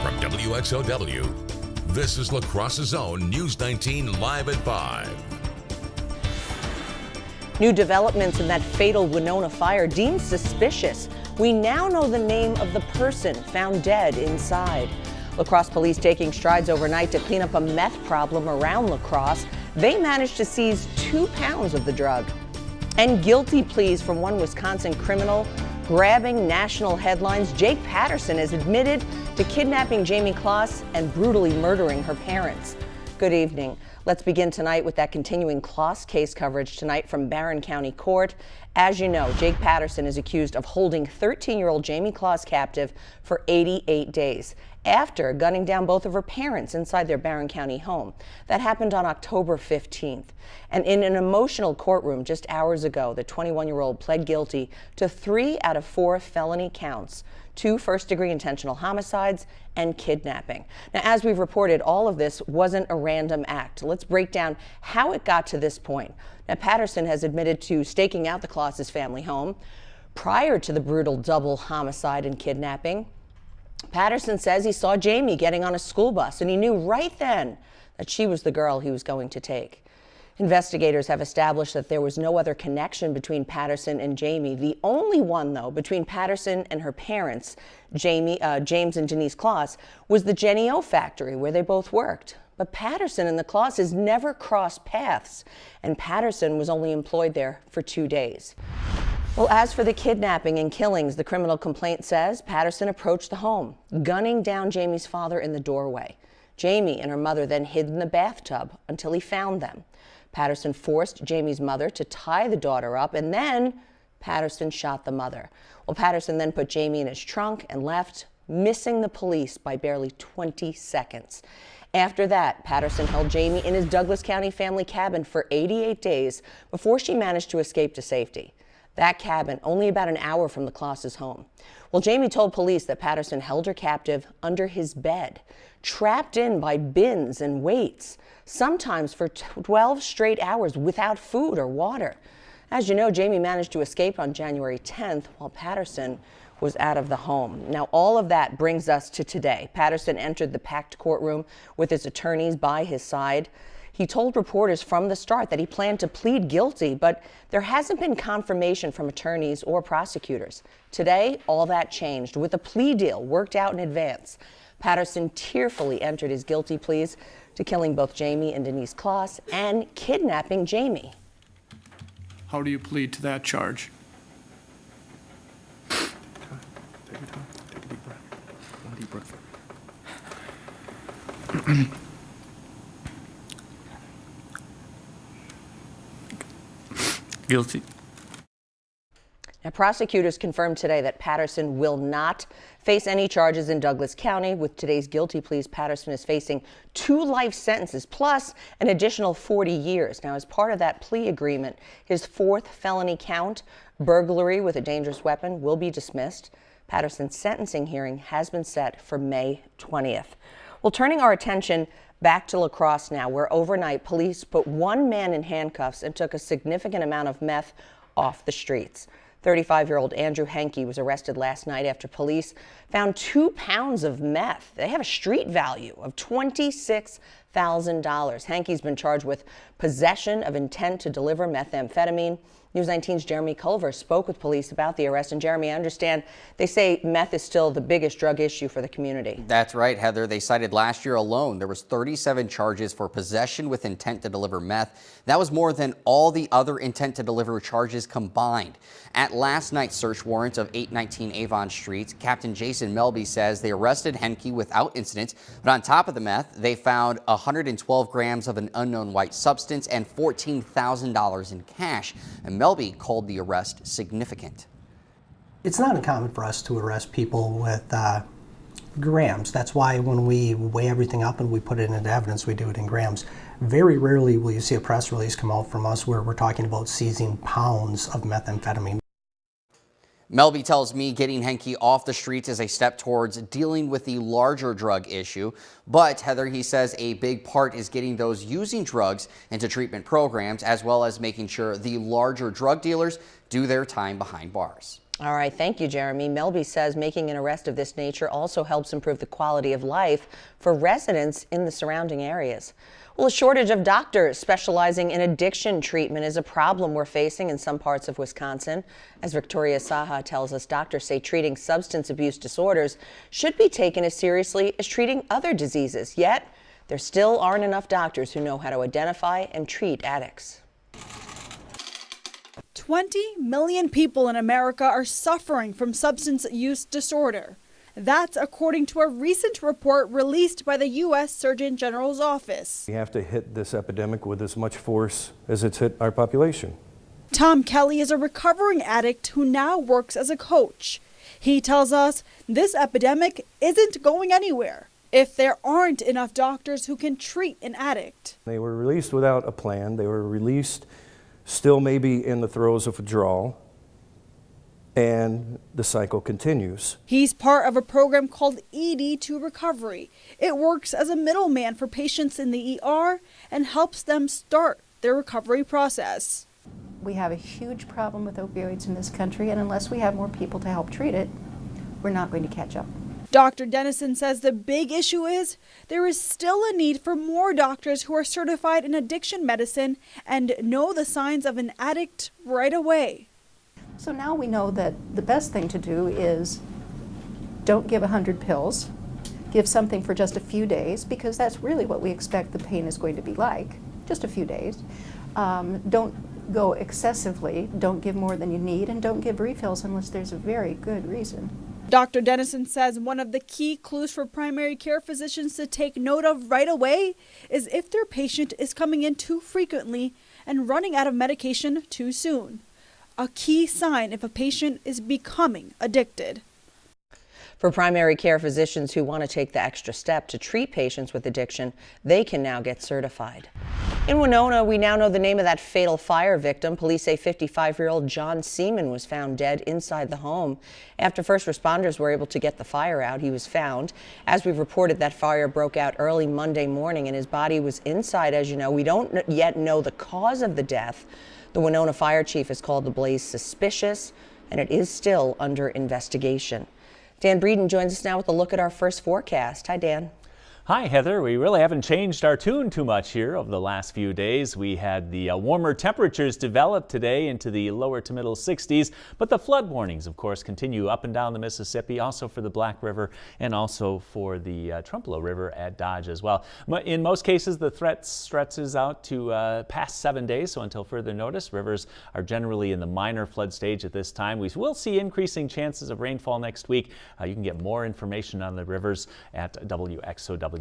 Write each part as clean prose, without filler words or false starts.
From WXOW, this is La Crosse's own News 19 Live at 5. New developments in that fatal Winona fire deemed suspicious. We now know the name of the person found dead inside. La Crosse police taking strides overnight to clean up a meth problem around La Crosse. They managed to seize 2 pounds of the drug. And guilty pleas from one Wisconsin criminal grabbing national headlines. Jake Patterson has admitted to kidnapping Jamie Kloss and brutally murdering her parents. Good evening. Let's begin tonight with that continuing Kloss case coverage tonight from Barron County Court. As you know, Jake Patterson is accused of holding 13-year-old Jamie Kloss captive for 88 days after gunning down both of her parents inside their Barron County home. That happened on October 15th. And in an emotional courtroom just hours ago, the 21-year-old pled guilty to 3 out of 4 felony counts, 2 first-degree intentional homicides, and kidnapping. Now, as we've reported, all of this wasn't a random act. Let's break down how it got to this point. Now, Patterson has admitted to staking out the Klosses' family home prior to the brutal double homicide and kidnapping. Patterson says he saw Jamie getting on a school bus, and he knew right then that she was the girl he was going to take. Investigators have established that there was no other connection between Patterson and Jamie. The only one, though, between Patterson and her parents, James and Denise Kloss, was the Jenny O factory where they both worked. But Patterson and the Klosses never crossed paths, and Patterson was only employed there for 2 days. Well, as for the kidnapping and killings, the criminal complaint says Patterson approached the home, gunning down Jamie's father in the doorway. Jamie and her mother then hid in the bathtub until he found them. Patterson forced Jamie's mother to tie the daughter up, and then Patterson shot the mother. Well, Patterson then put Jamie in his trunk and left, missing the police by barely 20 seconds. After that, Patterson held Jamie in his Douglas County family cabin for 88 days before she managed to escape to safety. That cabin only about an hour from the Klosses' home. Well, Jamie told police that Patterson held her captive under his bed, trapped in by bins and weights, sometimes for 12 straight hours without food or water. As you know, Jamie managed to escape on January 10th while Patterson was out of the home. Now, all of that brings us to today. Patterson entered the packed courtroom with his attorneys by his side. He told reporters from the start that he planned to plead guilty, but there hasn't been confirmation from attorneys or prosecutors. Today, all that changed with a plea deal worked out in advance. Patterson tearfully entered his guilty pleas to killing both Jamie and Denise Kloss and kidnapping Jamie. How do you plead to that charge? Take your time. Take a deep breath. One deep breath. Guilty. Now, prosecutors confirmed today that Patterson will not face any charges in Douglas County. With today's guilty pleas, Patterson is facing 2 life sentences plus an additional 40 years. Now, as part of that plea agreement, his 4th felony count, burglary with a dangerous weapon, will be dismissed. Patterson's sentencing hearing has been set for May 20th. Well, turning our attention back to La Crosse now, where overnight police put 1 man in handcuffs and took a significant amount of meth off the streets. 35-year-old Andrew Henke was arrested last night after police found 2 pounds of meth. They have a street value of $26,000. Henke's been charged with possession of intent to deliver methamphetamine. News 19's Jeremy Culver spoke with police about the arrest. And Jeremy, I understand they say meth is still the biggest drug issue for the community. That's right, Heather. They cited last year alone there was 37 charges for possession with intent to deliver meth. That was more than all the other intent to deliver charges combined. At last night's search warrant of 819 Avon Street, Captain Jason Melby says they arrested Henke without incident, but on top of the meth, they found 112 grams of an unknown white substance and $14,000 in cash. And Melby called the arrest significant. It's not uncommon for us to arrest people with grams. That's why when we weigh everything up and we put it into evidence, we do it in grams. Very rarely will you see a press release come out from us where we're talking about seizing pounds of methamphetamine. Melby tells me getting Henke off the streets is a step towards dealing with the larger drug issue. But Heather, he says a big part is getting those using drugs into treatment programs, as well as making sure the larger drug dealers do their time behind bars. All right, thank you, Jeremy. Melby says making an arrest of this nature also helps improve the quality of life for residents in the surrounding areas. Well, a shortage of doctors specializing in addiction treatment is a problem we're facing in some parts of Wisconsin. As Victoria Saha tells us, doctors say treating substance abuse disorders should be taken as seriously as treating other diseases. Yet, there still aren't enough doctors who know how to identify and treat addicts. 20 million people in America are suffering from substance use disorder. That's according to a recent report released by the U.S. Surgeon General's office. We have to hit this epidemic with as much force as it's hit our population. Tom Kelly is a recovering addict who now works as a coach. He tells us this epidemic isn't going anywhere if there aren't enough doctors who can treat an addict. They were released without a plan. They were released still maybe in the throes of withdrawal, and the cycle continues. He's part of a program called ED2 Recovery. It works as a middleman for patients in the ER and helps them start their recovery process. We have a huge problem with opioids in this country, and unless we have more people to help treat it, we're not going to catch up. Dr. Dennison says the big issue is there is still a need for more doctors who are certified in addiction medicine and know the signs of an addict right away. So now we know that the best thing to do is don't give 100 pills, give something for just a few days, because that's really what we expect the pain is going to be like, just a few days. Don't go excessively, don't give more than you need, and don't give refills unless there's a very good reason. Dr. Dennison says one of the key clues for primary care physicians to take note of right away is if their patient is coming in too frequently and running out of medication too soon. A key sign if a patient is becoming addicted. For primary care physicians who want to take the extra step to treat patients with addiction, they can now get certified. In Winona, we now know the name of that fatal fire victim. Police say 55-year-old John Seaman was found dead inside the home. After first responders were able to get the fire out, he was found. As we've reported, that fire broke out early Monday morning and his body was inside. As you know, we don't yet know the cause of the death. The Winona fire chief has called the blaze suspicious, and it is still under investigation. Dan Breeden joins us now with a look at our first forecast. Hi, Dan. Hi, Heather. We really haven't changed our tune too much here over the last few days. We had the warmer temperatures develop today into the lower to middle 60s, but the flood warnings, of course, continue up and down the Mississippi, also for the Black River and also for the Trumpelow River at Dodge as well. In most cases, the threat stretches out to past 7 days, so until further notice, rivers are generally in the minor flood stage at this time. We will see increasing chances of rainfall next week. You can get more information on the rivers at WXOW.com.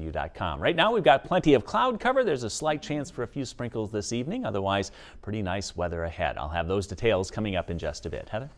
Right now we've got plenty of cloud cover. There's a slight chance for a few sprinkles this evening. Otherwise, pretty nice weather ahead. I'll have those details coming up in just a bit. Heather?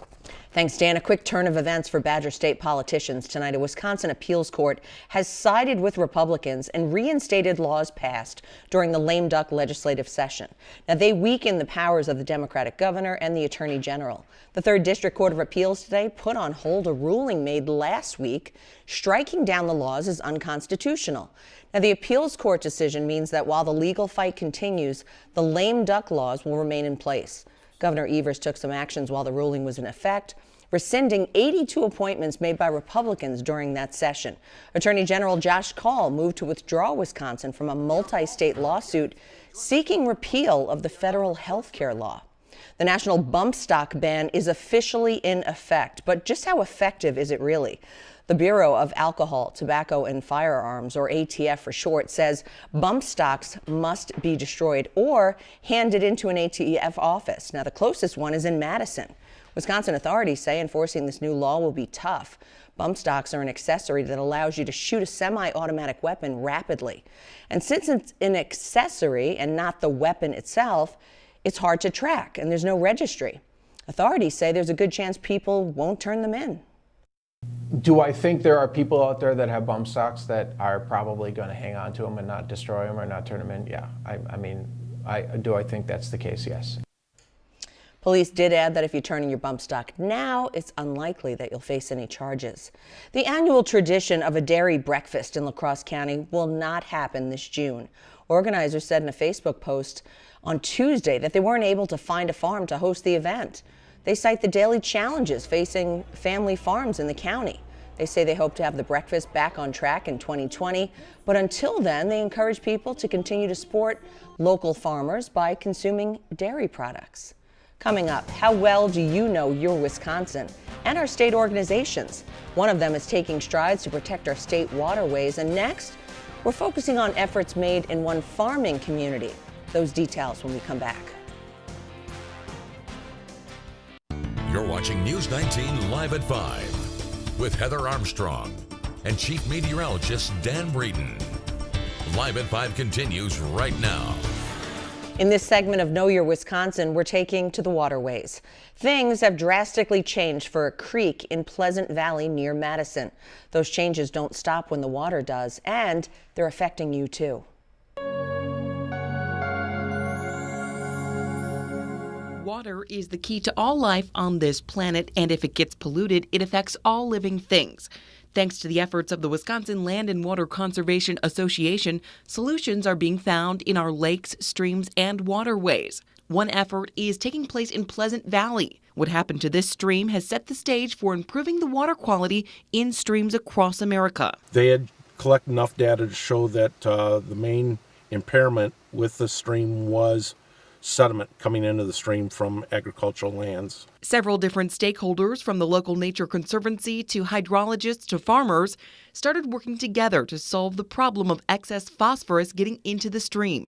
Thanks, Dan. A quick turn of events for Badger State politicians tonight. A Wisconsin appeals court has sided with Republicans and reinstated laws passed during the lame duck legislative session. Now, they weaken the powers of the Democratic governor and the attorney general. The 3rd District Court of Appeals today put on hold a ruling made last week striking down the laws as unconstitutional. Now, the appeals court decision means that while the legal fight continues, the lame duck laws will remain in place. Governor Evers took some actions while the ruling was in effect, rescinding 82 appointments made by Republicans during that session. Attorney General Josh Kaul moved to withdraw Wisconsin from a multi-state lawsuit seeking repeal of the federal health care law. The national bump stock ban is officially in effect, but just how effective is it really? The Bureau of Alcohol, Tobacco and Firearms, or ATF for short, says bump stocks must be destroyed or handed into an ATF office. Now, the closest one is in Madison. Wisconsin authorities say enforcing this new law will be tough. Bump stocks are an accessory that allows you to shoot a semi-automatic weapon rapidly. And since it's an accessory and not the weapon itself, it's hard to track and there's no registry. Authorities say there's a good chance people won't turn them in. Do I think there are people out there that have bump stocks that are probably going to hang on to them and not destroy them or not turn them in? Yeah, I think that's the case, yes. Police did add that if you turn in your bump stock now, it's unlikely that you'll face any charges. The annual tradition of a dairy breakfast in La Crosse County will not happen this June. Organizers said in a Facebook post on Tuesday that they weren't able to find a farm to host the event. They cite the daily challenges facing family farms in the county. They say they hope to have the breakfast back on track in 2020, but until then, they encourage people to continue to support local farmers by consuming dairy products. Coming up, how well do you know your Wisconsin and our state organizations? One of them is taking strides to protect our state waterways, and next, we're focusing on efforts made in one farming community. Those details when we come back. You're watching News 19 Live at 5 with Heather Armstrong and Chief Meteorologist Dan Breeden. Live at 5 continues right now. In this segment of Know Your Wisconsin, we're taking to the waterways. Things have drastically changed for a creek in Pleasant Valley near Madison. Those changes don't stop when the water does, and they're affecting you too. Water is the key to all life on this planet, and if it gets polluted, it affects all living things. Thanks to the efforts of the Wisconsin Land and Water Conservation Association, solutions are being found in our lakes, streams, and waterways. One effort is taking place in Pleasant Valley. What happened to this stream has set the stage for improving the water quality in streams across America. They had collected enough data to show that the main impairment with the stream was sediment coming into the stream from agricultural lands. Several different stakeholders, from the local Nature Conservancy to hydrologists to farmers, started working together to solve the problem of excess phosphorus getting into the stream.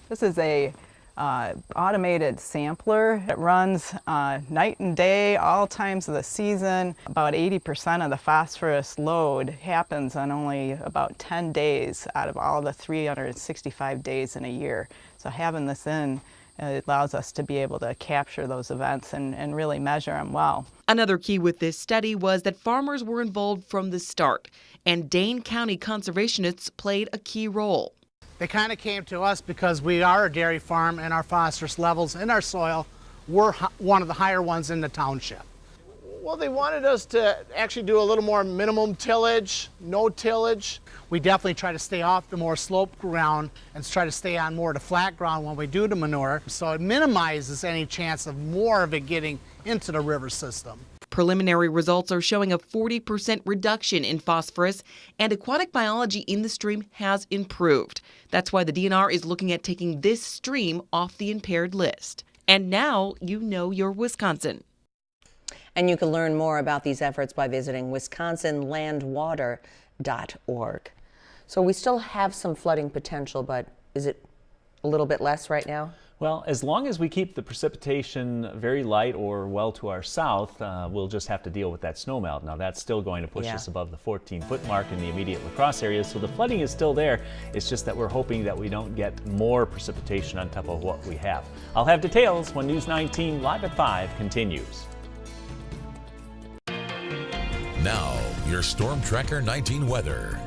This is a automated sampler. It runs night and day, all times of the season. About 80% of the phosphorus load happens on only about 10 days out of all the 365 days in a year. So having this in, it allows us to be able to capture those events and really measure them well. Another key with this study was that farmers were involved from the start, and Dane County conservationists played a key role. They kind of came to us because we are a dairy farm and our phosphorus levels in our soil were one of the higher ones in the township. Well, they wanted us to actually do a little more minimum tillage, no tillage. We definitely try to stay off the more sloped ground and try to stay on more of the flat ground when we do the manure, so it minimizes any chance of more of it getting into the river system. Preliminary results are showing a 40% reduction in phosphorus, and aquatic biology in the stream has improved. That's why the DNR is looking at taking this stream off the impaired list. And now you know your Wisconsin. And you can learn more about these efforts by visiting wisconsinlandwater.org. So we still have some flooding potential, but is it a little bit less right now? Well, as long as we keep the precipitation very light or well to our south, we'll just have to deal with that snowmelt. Now, that's still going to push us above the 14-foot mark in the immediate La Crosse area, so the flooding is still there. It's just that we're hoping that we don't get more precipitation on top of what we have. I'll have details when News 19 Live at 5 continues. Now, your Storm Tracker 19 weather.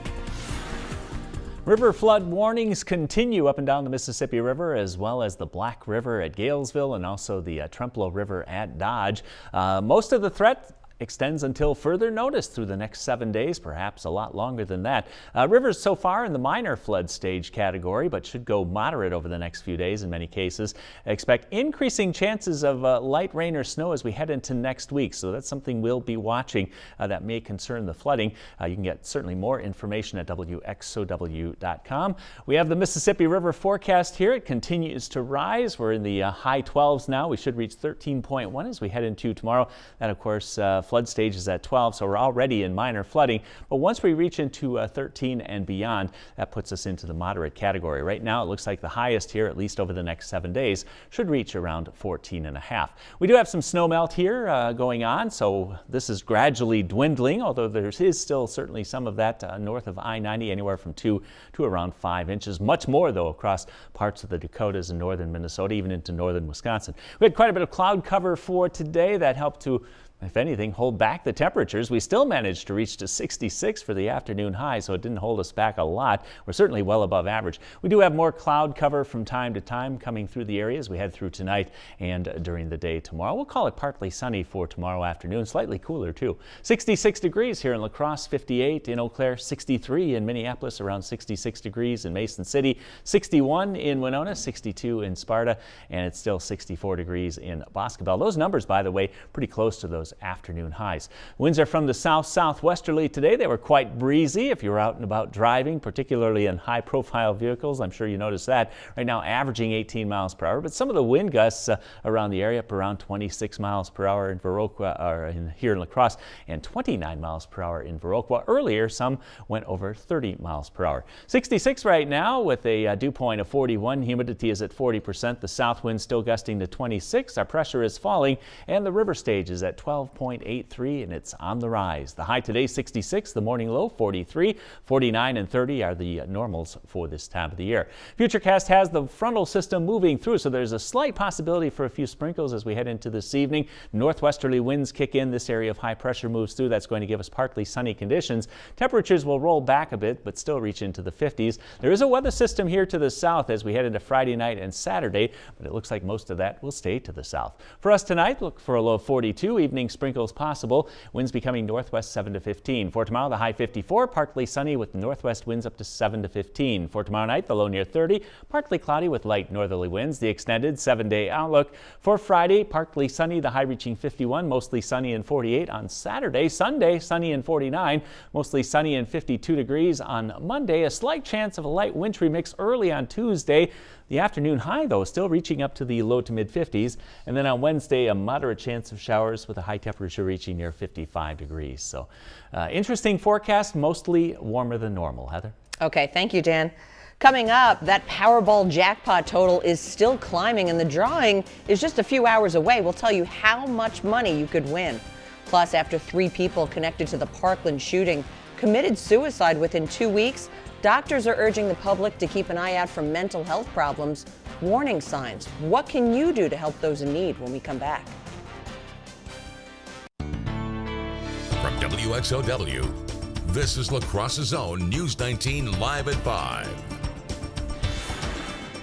River flood warnings continue up and down the Mississippi River, as well as the Black River at Galesville and also the Trempealeau River at Dodge. Most of the threat extends until further notice through the next 7 days, perhaps a lot longer than that. Rivers so far in the minor flood stage category, but should go moderate over the next few days in many cases. Expect increasing chances of light rain or snow as we head into next week, so that's something we'll be watching that may concern the flooding. You can get certainly more information at WXOW.com. We have the Mississippi River forecast here. It continues to rise. We're in the high 12s now. We should reach 13.1 as we head into tomorrow. That, of course, flood stage is at 12, so we're already in minor flooding. But once we reach into 13 and beyond, that puts us into the moderate category. Right now, it looks like the highest here, at least over the next 7 days, should reach around 14.5. We do have some snow melt here going on, so this is gradually dwindling, although there is still certainly some of that north of I-90, anywhere from 2 to around 5 inches. Much more, though, across parts of the Dakotas and northern Minnesota, even into northern Wisconsin. We had quite a bit of cloud cover for today that helped to if anything, hold back the temperatures. We still managed to reach to 66 for the afternoon high, so it didn't hold us back a lot. We're certainly well above average. We do have more cloud cover from time to time coming through the area as we head through tonight and during the day tomorrow. We'll call it partly sunny for tomorrow afternoon, slightly cooler too. 66 degrees here in La Crosse, 58 in Eau Claire, 63 in Minneapolis, around 66 degrees in Mason City, 61 in Winona, 62 in Sparta, and it's still 64 degrees in Boscobel. Those numbers, by the way, pretty close to those afternoon highs. Winds are from the south-southwesterly today. They were quite breezy if you were out and about driving, particularly in high-profile vehicles. I'm sure you noticed that. Right now averaging 18 miles per hour, but some of the wind gusts around the area up around 26 miles per hour in Viroqua, or here in La Crosse, and 29 miles per hour in Viroqua. Earlier, some went over 30 miles per hour. 66 right now with a dew point of 41. Humidity is at 40%. The south wind still gusting to 26. Our pressure is falling, and the river stage is at 12.83, and it's on the rise. The high today 66, the morning low 43, 49 and 30 are the normals for this time of the year. Futurecast has the frontal system moving through, so there's a slight possibility for a few sprinkles as we head into this evening. Northwesterly winds kick in. This area of high pressure moves through. That's going to give us partly sunny conditions. Temperatures will roll back a bit, but still reach into the 50s. There is a weather system here to the south as we head into Friday night and Saturday, but it looks like most of that will stay to the south. For us tonight, look for a low of 42, evening sprinkles possible. Winds becoming northwest 7 to 15. For tomorrow, the high 54, partly sunny with northwest winds up to 7 to 15. For tomorrow night, the low near 30, partly cloudy with light northerly winds. The extended 7-day outlook. For Friday, partly sunny, the high reaching 51, mostly sunny and 48 on Saturday. Sunday, sunny and 49, mostly sunny and 52 degrees on Monday. A slight chance of a light wintry mix early on Tuesday. The afternoon high, though, still reaching up to the low to mid 50s. And then on Wednesday, a moderate chance of showers with a high temperature reaching near 55 degrees. So interesting forecast, mostly warmer than normal. Heather? Okay, thank you, Dan. Coming up, that Powerball jackpot total is still climbing, and the drawing is just a few hours away. We'll tell you how much money you could win. Plus, after 3 people connected to the Parkland shooting committed suicide within 2 weeks, doctors are urging the public to keep an eye out for mental health problems, warning signs. What can you do to help those in need when we come back? From WXOW, this is La Crosse's own News 19 Live at 5.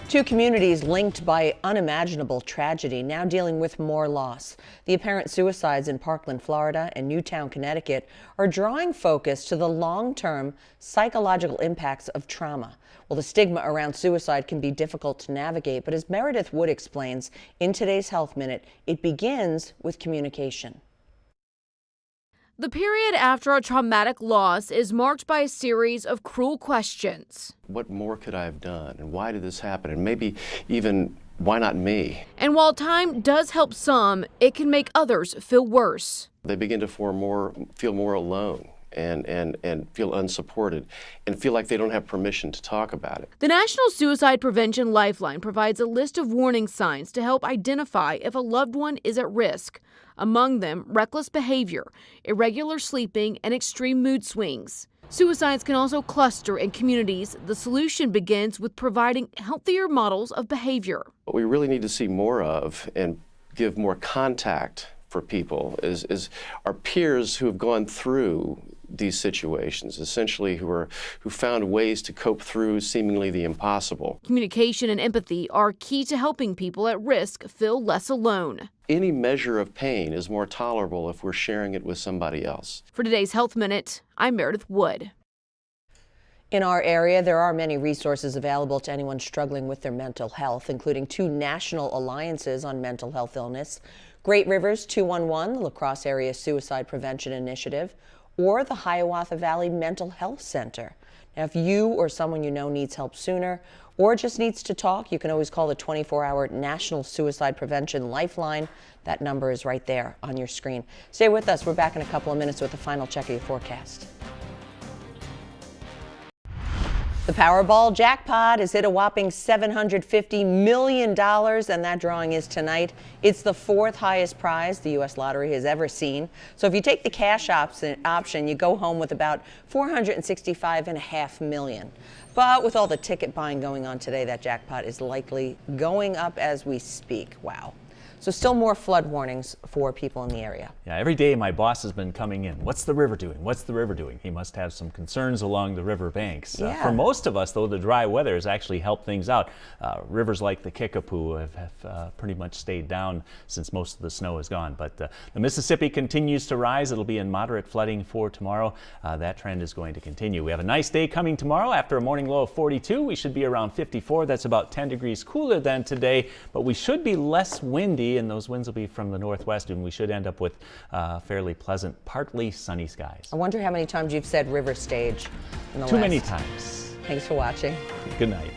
2 communities linked by unimaginable tragedy now dealing with more loss. The apparent suicides in Parkland, Florida and Newtown, Connecticut are drawing focus to the long-term psychological impacts of trauma. Well, the stigma around suicide can be difficult to navigate, but as Meredith Wood explains in today's Health Minute, it begins with communication. The period after a traumatic loss is marked by a series of cruel questions. What more could I have done? And why did this happen? And maybe even, why not me? And while time does help some, it can make others feel worse. They begin to feel more alone and feel unsupported and feel like they don't have permission to talk about it. The National Suicide Prevention Lifeline provides a list of warning signs to help identify if a loved one is at risk. Among them, reckless behavior, irregular sleeping, and extreme mood swings. Suicides can also cluster in communities. The solution begins with providing healthier models of behavior. What we really need to see more of and give more contact for people is our peers who have gone through these situations, essentially who found ways to cope through seemingly the impossible. Communication and empathy are key to helping people at risk feel less alone. Any measure of pain is more tolerable if we're sharing it with somebody else. For today's Health Minute, I'm Meredith Wood. In our area, there are many resources available to anyone struggling with their mental health, including 2 national alliances on mental health illness, Great Rivers 211, the La Crosse Area Suicide Prevention Initiative, or the Hiawatha Valley Mental Health Center. Now, if you or someone you know needs help sooner or just needs to talk, you can always call the 24-hour National Suicide Prevention Lifeline. That number is right there on your screen. Stay with us. We're back in a couple of minutes with a final check of your forecast. The Powerball jackpot has hit a whopping $750 million, and that drawing is tonight. It's the 4th highest prize the U.S. Lottery has ever seen. So if you take the cash option, you go home with about $465.5 million. But with all the ticket buying going on today, that jackpot is likely going up as we speak. Wow. So still more flood warnings for people in the area. Yeah, every day my boss has been coming in. What's the river doing? What's the river doing? He must have some concerns along the river banks. Yeah. For most of us, though, the dry weather has actually helped things out. Rivers like the Kickapoo have pretty much stayed down since most of the snow is gone. But the Mississippi continues to rise. It'll be in moderate flooding for tomorrow. That trend is going to continue. We have a nice day coming tomorrow. After a morning low of 42, we should be around 54. That's about 10 degrees cooler than today, but we should be less windy, and those winds will be from the northwest, and we should end up with fairly pleasant, partly sunny skies. I wonder how many times you've said river stage in the Too many times. Thanks for watching. Good night.